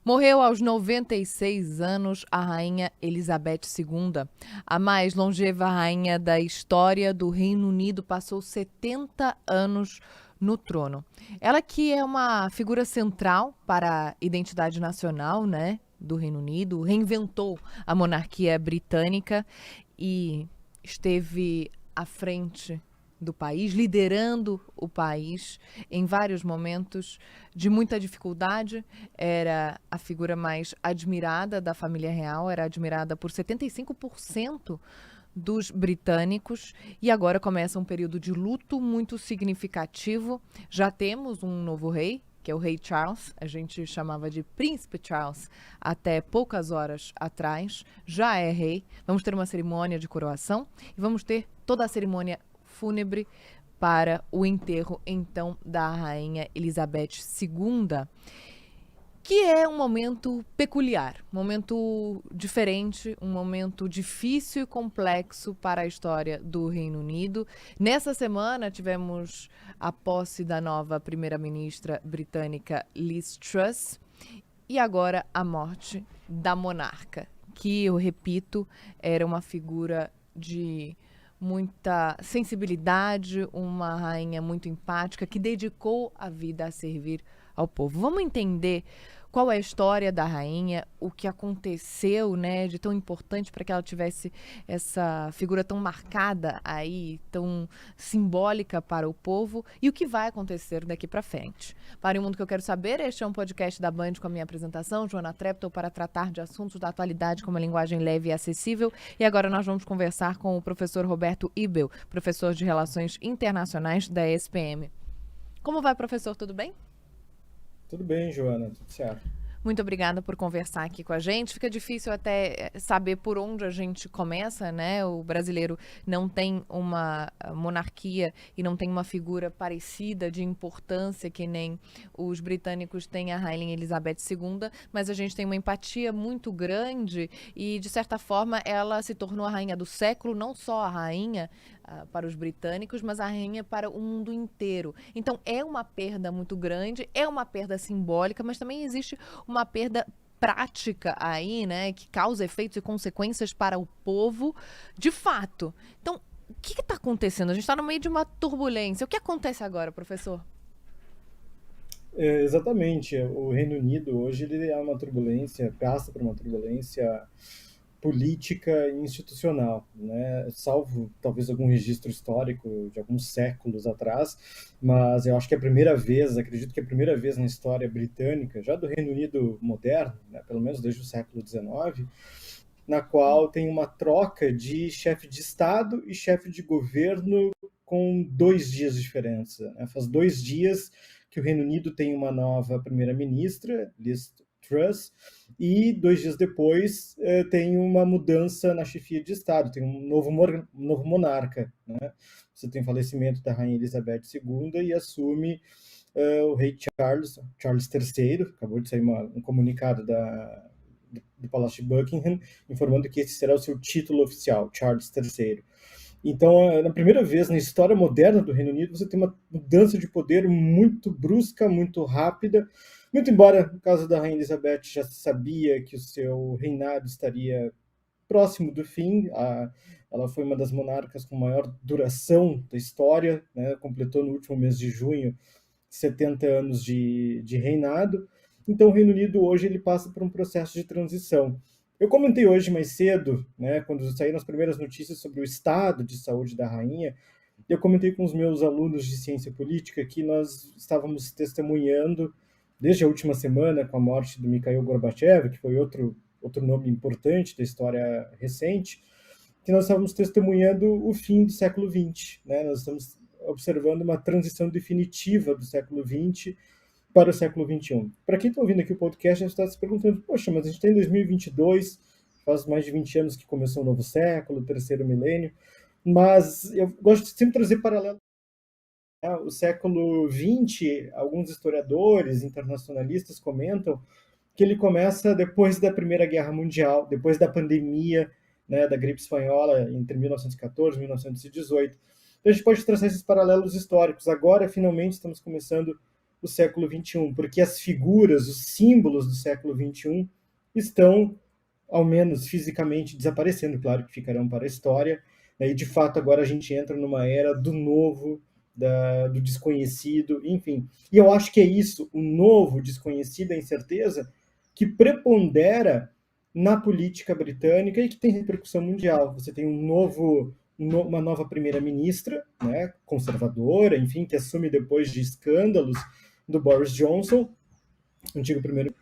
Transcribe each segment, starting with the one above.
Morreu aos 96 anos a rainha Elizabeth II. A mais longeva rainha da história do Reino Unido passou 70 anos no trono. Ela que é uma figura central para a identidade nacional, né, do Reino Unido, reinventou a monarquia britânica e esteve à frente do país, liderando o país em vários momentos de muita dificuldade. Era a figura mais admirada da família real, era admirada por 75% dos britânicos e agora começa um período de luto muito significativo. Já temos um novo rei, que é o rei Charles, a gente chamava de Príncipe Charles até poucas horas atrás, já é rei. Vamos ter uma cerimônia de coroação e vamos ter toda a cerimônia fúnebre para o enterro, então, da rainha Elizabeth II, que é um momento peculiar, um momento diferente, um momento difícil e complexo para a história do Reino Unido. Nessa semana tivemos a posse da nova primeira-ministra britânica Liz Truss e agora a morte da monarca, que, eu repito, era uma figura de muita sensibilidade, uma rainha muito empática que dedicou a vida a servir ao povo. Vamos entender qual é a história da rainha, o que aconteceu, né, de tão importante para que ela tivesse essa figura tão marcada aí, tão simbólica para o povo, e o que vai acontecer daqui para frente. Para o Mundo que eu quero saber, este é um podcast da Band com a minha apresentação, Joana Treptow, para tratar de assuntos da atualidade com uma linguagem leve e acessível. E agora nós vamos conversar com o professor Roberto Ibel, professor de Relações Internacionais da ESPM. Como vai, professor? Tudo bem? Tudo bem, Joana, tudo certo. Muito obrigada por conversar aqui com a gente. Fica difícil até saber por onde a gente começa, né? O brasileiro não tem uma monarquia e não tem uma figura parecida de importância que nem os britânicos têm a rainha Elizabeth II, mas a gente tem uma empatia muito grande e, de certa forma, ela se tornou a rainha do século, não só a rainha para os britânicos, mas a rainha para o mundo inteiro. Então é uma perda muito grande, é uma perda simbólica, mas também existe uma perda prática aí, né, que causa efeitos e consequências para o povo, de fato. Então, o que está acontecendo? A gente está no meio de uma turbulência. O que acontece agora, professor? Exatamente, o Reino Unido hoje ele é uma turbulência, passa por uma turbulência política e institucional, né? Salvo talvez algum registro histórico de alguns séculos atrás, mas eu acho que é a primeira vez, acredito que é a primeira vez na história britânica, já do Reino Unido moderno, né, pelo menos desde o século XIX, na qual tem uma troca de chefe de Estado e chefe de governo com 2 dias de diferença, né? Faz 2 dias que o Reino Unido tem uma nova primeira-ministra, Liz Truss, e 2 dias depois tem uma mudança na chefia de Estado, tem um novo monarca, né? Você tem o falecimento da rainha Elizabeth II e assume o rei Charles III, acabou de sair um comunicado do Palácio de Buckingham, informando que esse será o seu título oficial, Charles III. Então, na primeira vez na história moderna do Reino Unido, você tem uma mudança de poder muito brusca, muito rápida. Muito embora, no caso da Rainha Elizabeth, já se sabia que o seu reinado estaria próximo do fim. Ela foi uma das monarcas com maior duração da história, né? Completou no último mês de junho 70 anos de reinado. Então, o Reino Unido hoje ele passa por um processo de transição. Eu comentei hoje mais cedo, né, quando saíram as primeiras notícias sobre o estado de saúde da rainha, eu comentei com os meus alunos de ciência política que nós estávamos testemunhando, desde a última semana, com a morte do Mikhail Gorbachev, que foi outro nome importante da história recente, que nós estávamos testemunhando o fim do século XX. Né? Nós estamos observando uma transição definitiva do século XX para o século XXI. Para quem está ouvindo aqui o podcast, já está se perguntando, poxa, mas a gente está em 2022, faz mais de 20 anos que começou um novo século, o terceiro milênio, mas eu gosto de sempre trazer paralelo. O século XX, alguns historiadores internacionalistas comentam que ele começa depois da Primeira Guerra Mundial, depois da pandemia, né, da gripe espanhola entre 1914 e 1918. Então a gente pode traçar esses paralelos históricos. Agora, finalmente, estamos começando o século XXI, porque as figuras, os símbolos do século XXI estão, ao menos fisicamente, desaparecendo. Claro que ficarão para a história, né? E de fato agora a gente entra numa era do novo, do desconhecido, enfim. E eu acho que é isso, o novo, desconhecido, a incerteza, que prepondera na política britânica e que tem repercussão mundial. Você tem uma nova primeira-ministra, né, conservadora, enfim, que assume depois de escândalos do Boris Johnson, antigo primeiro,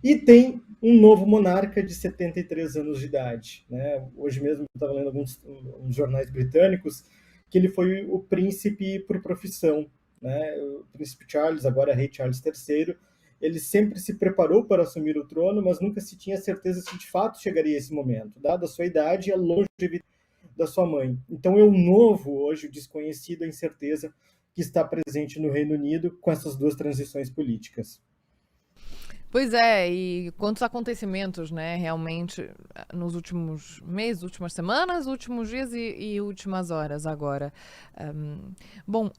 e tem um novo monarca de 73 anos de idade. Né? Hoje mesmo eu estava lendo alguns jornais britânicos que ele foi o príncipe por profissão. Né? O príncipe Charles, agora rei Charles III, ele sempre se preparou para assumir o trono, mas nunca se tinha certeza se de fato chegaria esse momento, dada a sua idade e a longevidade da sua mãe. Então é o novo hoje, o desconhecido, a incerteza que está presente no Reino Unido com essas duas transições políticas. Pois é, e quantos acontecimentos, né, realmente, nos últimos meses, últimas semanas, últimos dias e últimas horas agora. Bom,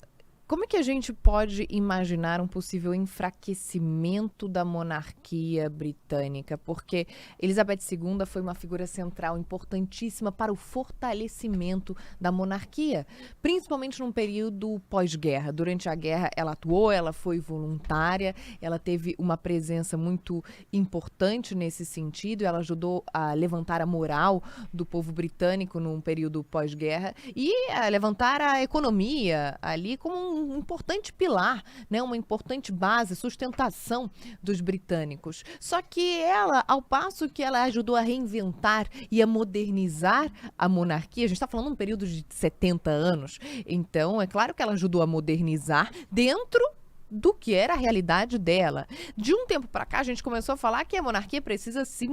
como é que a gente pode imaginar um possível enfraquecimento da monarquia britânica? Porque Elizabeth II foi uma figura central importantíssima para o fortalecimento da monarquia, principalmente num período pós-guerra. Durante a guerra, ela atuou, ela foi voluntária, ela teve uma presença muito importante nesse sentido, ela ajudou a levantar a moral do povo britânico num período pós-guerra e a levantar a economia ali como um importante pilar, né, uma importante base, sustentação dos britânicos. Só que ela, ao passo que ela ajudou a reinventar e a modernizar a monarquia, a gente está falando de um período de 70 anos, então é claro que ela ajudou a modernizar dentro do que era a realidade dela. De um tempo para cá, a gente começou a falar que a monarquia precisava se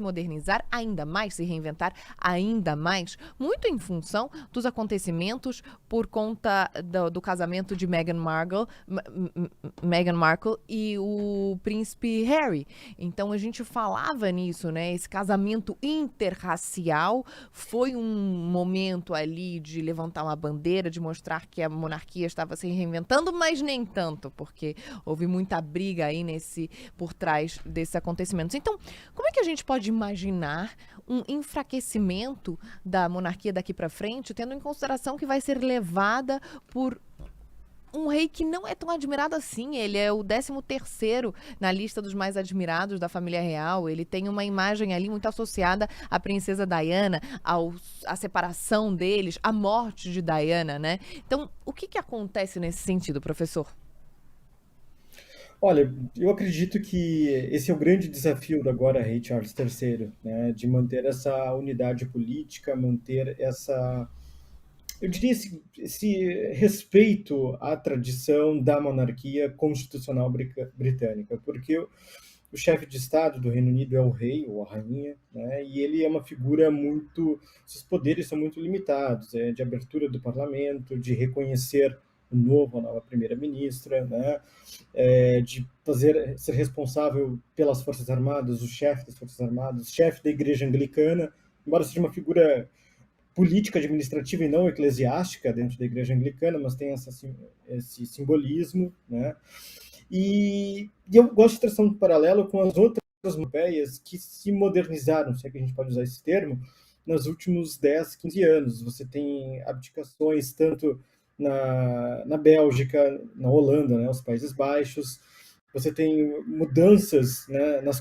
modernizar ainda mais, se reinventar ainda mais, muito em função dos acontecimentos por conta do casamento de Meghan Markle e o príncipe Harry. Então a gente falava nisso, né? Esse casamento interracial foi um momento ali de levantar uma bandeira, de mostrar que a monarquia estava se reinventando, mas nem tanto, porque houve muita briga aí por trás desses acontecimentos. Então, como é que a gente pode imaginar um enfraquecimento da monarquia daqui para frente, tendo em consideração que vai ser levada por um rei que não é tão admirado assim? Ele é o 13º na lista dos mais admirados da família real. Ele tem uma imagem ali muito associada à princesa Diana, à separação deles, à morte de Diana, né? Então, o que acontece nesse sentido, professor? Olha, eu acredito que esse é o grande desafio do agora rei Charles III, né, de manter essa unidade política, manter eu diria, esse respeito à tradição da monarquia constitucional britânica, porque o chefe de Estado do Reino Unido é o rei ou a rainha, né, e ele é uma figura seus poderes são muito limitados, de abertura do parlamento, de reconhecer a nova primeira-ministra, né, de ser responsável pelas Forças Armadas, o chefe das Forças Armadas, chefe da Igreja Anglicana, embora seja uma figura política administrativa e não eclesiástica dentro da Igreja Anglicana, mas tem esse simbolismo, né? E eu gosto de traçar um paralelo com as outras europeias que se modernizaram, se é que a gente pode usar esse termo, nos últimos 10, 15 anos. Você tem abdicações tanto na Bélgica, na Holanda, né, os Países Baixos. Você tem mudanças, né, nas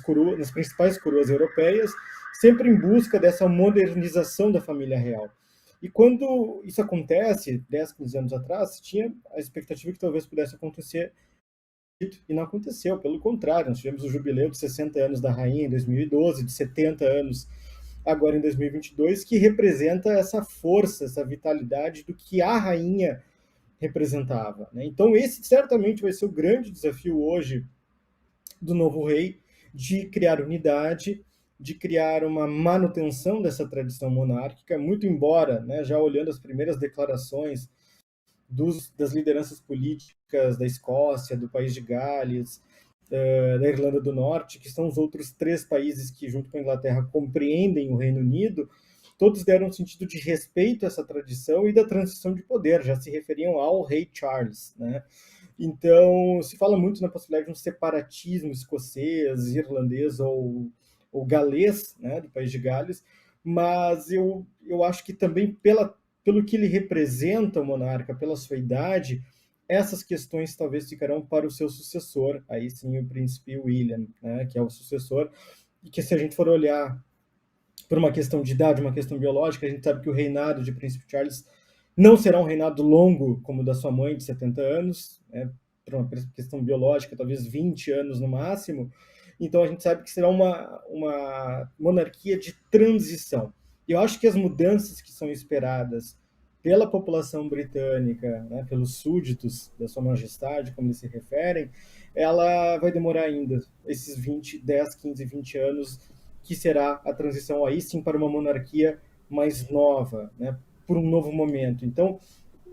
principais coroas europeias, sempre em busca dessa modernização da família real. E quando isso acontece, 10, 15 anos atrás, tinha a expectativa que talvez pudesse acontecer, e não aconteceu, pelo contrário, nós tivemos o jubileu de 60 anos da rainha em 2012, de 70 anos agora em 2022, que representa essa força, essa vitalidade do que a rainha representava. Né? Então esse certamente vai ser o grande desafio hoje do novo rei, de criar unidade, de criar uma manutenção dessa tradição monárquica, muito embora, né, já olhando as primeiras declarações das lideranças políticas da Escócia, do País de Gales, da Irlanda do Norte, que são os outros 3 países que, junto com a Inglaterra, compreendem o Reino Unido, todos deram um sentido de respeito a essa tradição e da transição de poder, já se referiam ao rei Charles, né? Então, se fala muito na possibilidade de um separatismo escocês, irlandês ou galês, né, do País de Gales, mas eu acho que também pelo que ele representa, o monarca, pela sua idade, essas questões talvez ficarão para o seu sucessor, aí sim o príncipe William, né, que é o sucessor, e que se a gente for olhar por uma questão de idade, uma questão biológica, a gente sabe que o reinado de Príncipe Charles não será um reinado longo como o da sua mãe, de 70 anos, né, por uma questão biológica, talvez 20 anos no máximo. Então a gente sabe que será uma monarquia de transição. E eu acho que as mudanças que são esperadas pela população britânica, né, pelos súditos da sua majestade, como eles se referem, ela vai demorar ainda esses 20, 10, 15, 20 anos, que será a transição aí sim para uma monarquia mais nova, né, por um novo momento. Então,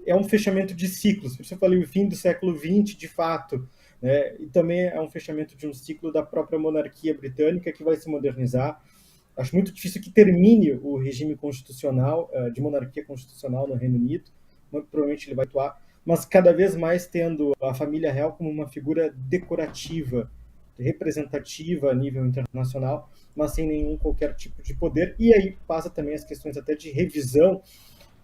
é um fechamento de ciclos. Por isso eu falei o fim do século XX, de fato, né, e também é um fechamento de um ciclo da própria monarquia britânica que vai se modernizar. Acho muito difícil que termine o regime constitucional, de monarquia constitucional no Reino Unido. Muito provavelmente ele vai atuar, mas cada vez mais tendo a família real como uma figura decorativa, representativa a nível internacional, mas sem nenhum qualquer tipo de poder. E aí passa também as questões até de revisão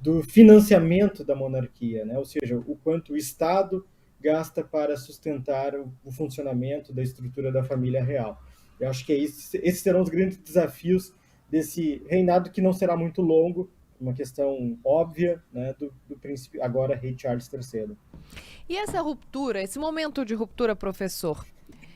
do financiamento da monarquia, né? Ou seja, o quanto o Estado gasta para sustentar o funcionamento da estrutura da família real. Eu acho que esses serão os grandes desafios desse reinado, que não será muito longo, uma questão óbvia, né, do príncipe, agora rei Charles III. E essa ruptura, esse momento de ruptura, professor,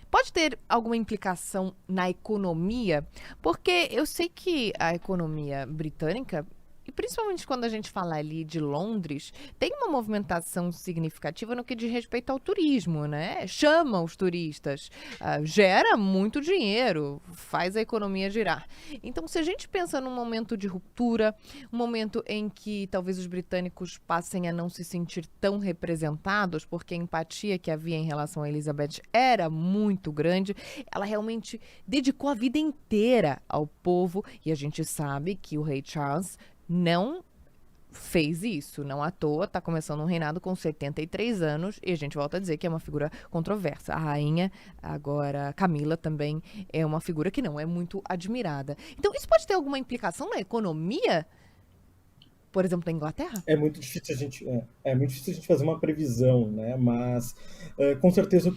pode ter alguma implicação na economia? Porque eu sei que a economia britânica, e principalmente quando a gente fala ali de Londres, tem uma movimentação significativa no que diz respeito ao turismo, né? Chama os turistas, gera muito dinheiro, faz a economia girar. Então, se a gente pensa num momento de ruptura, um momento em que talvez os britânicos passem a não se sentir tão representados, porque a empatia que havia em relação a Elizabeth era muito grande, ela realmente dedicou a vida inteira ao povo, e a gente sabe que o rei Charles não fez isso, não à toa, está começando um reinado com 73 anos, e a gente volta a dizer que é uma figura controversa. A rainha, agora Camila, também é uma figura que não é muito admirada. Então, isso pode ter alguma implicação na economia, por exemplo, da Inglaterra? Muito difícil a gente fazer uma previsão, né? Mas com certeza,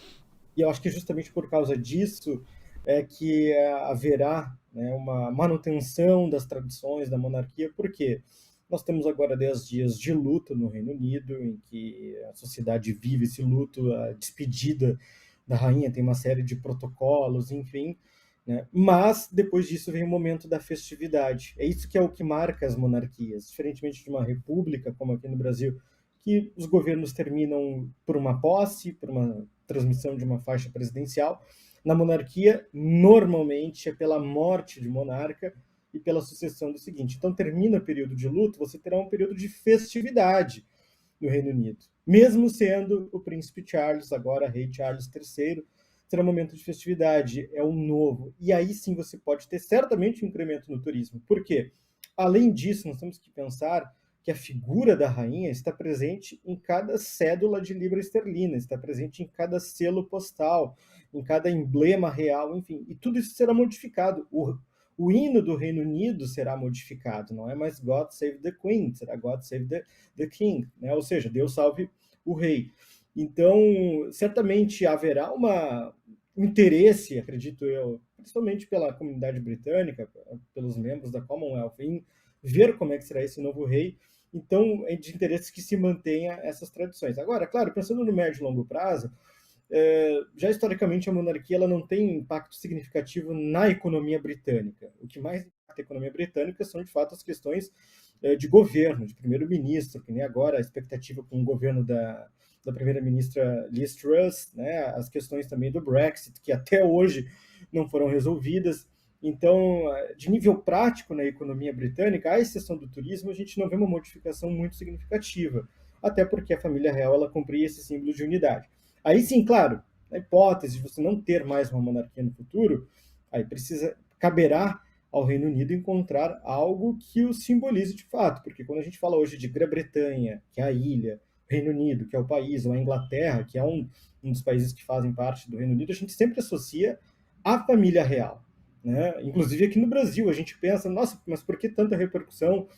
e eu acho que justamente por causa disso é que haverá, né, uma manutenção das tradições da monarquia, porque nós temos agora 10 dias de luto no Reino Unido, em que a sociedade vive esse luto, a despedida da rainha tem uma série de protocolos, enfim, né? Mas depois disso vem o momento da festividade. É isso que é o que marca as monarquias, diferentemente de uma república, como aqui no Brasil, que os governos terminam por uma posse, por uma transmissão de uma faixa presidencial. Na monarquia, normalmente é pela morte de monarca e pela sucessão do seguinte. Então, termina o período de luto, você terá um período de festividade no Reino Unido. Mesmo sendo o príncipe Charles, agora rei Charles III, será um momento de festividade, é um novo. E aí sim você pode ter certamente um incremento no turismo. Por quê? Além disso, nós temos que pensar que a figura da rainha está presente em cada cédula de libra esterlina, está presente em cada selo postal, em cada emblema real, enfim, e tudo isso será modificado. O hino do Reino Unido será modificado, não é mais God Save the Queen, será God Save the King, né? Ou seja, Deus salve o rei. Então, certamente haverá um interesse, acredito eu, principalmente pela comunidade britânica, pelos membros da Commonwealth, em ver como é que será esse novo rei. Então, é de interesse que se mantenha essas tradições. Agora, claro, pensando no médio e longo prazo, já historicamente a monarquia ela não tem impacto significativo na economia britânica. O que mais impacta a economia britânica são, de fato, as questões de governo, de primeiro-ministro, que nem agora a expectativa com o governo da primeira-ministra Liz Truss, né, as questões também do Brexit, que até hoje não foram resolvidas. Então, de nível prático na economia britânica, à exceção do turismo, a gente não vê uma modificação muito significativa, até porque a família real ela cumpria esse símbolo de unidade. Aí sim, claro, na hipótese de você não ter mais uma monarquia no futuro, aí caberá ao Reino Unido encontrar algo que o simbolize de fato, porque quando a gente fala hoje de Grã-Bretanha, que é a ilha, Reino Unido, que é o país, ou a Inglaterra, que é um dos países que fazem parte do Reino Unido, a gente sempre associa a família real, né? Inclusive aqui no Brasil, a gente pensa, nossa, mas por que tanta repercussão?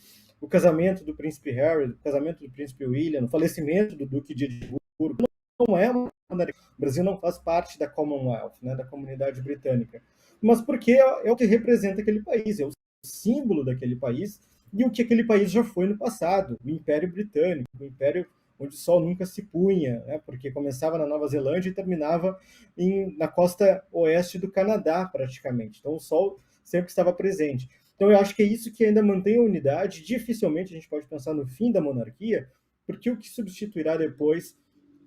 O casamento do príncipe Harry, o casamento do príncipe William, o falecimento do duque de Edimburgo, não é uma monarquia. O Brasil não faz parte da Commonwealth, né, da comunidade britânica, mas porque é o que representa aquele país, é o símbolo daquele país e o que aquele país já foi no passado, o Império Britânico, o Império onde o sol nunca se punha, né, porque começava na Nova Zelândia e terminava na costa oeste do Canadá, praticamente. Então o sol sempre estava presente. Então eu acho que é isso que ainda mantém a unidade. Dificilmente a gente pode pensar no fim da monarquia, porque o que substituirá depois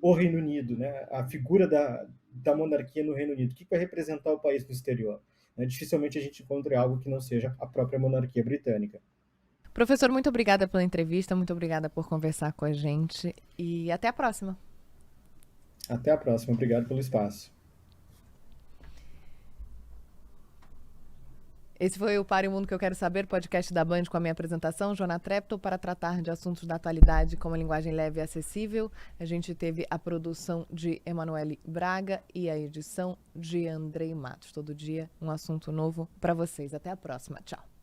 o Reino Unido, né? A figura da monarquia no Reino Unido, o que vai representar o país no exterior? Né? Dificilmente a gente encontre algo que não seja a própria monarquia britânica. Professor, muito obrigada pela entrevista, muito obrigada por conversar com a gente e até a próxima. Até a próxima, obrigado pelo espaço. Esse foi o Para o Mundo que eu Quero Saber, podcast da Band com a minha apresentação, Joana Treptow, para tratar de assuntos da atualidade com uma linguagem leve e acessível. A gente teve a produção de Emanuele Braga e a edição de Andrei Matos. Todo dia um assunto novo para vocês. Até a próxima. Tchau.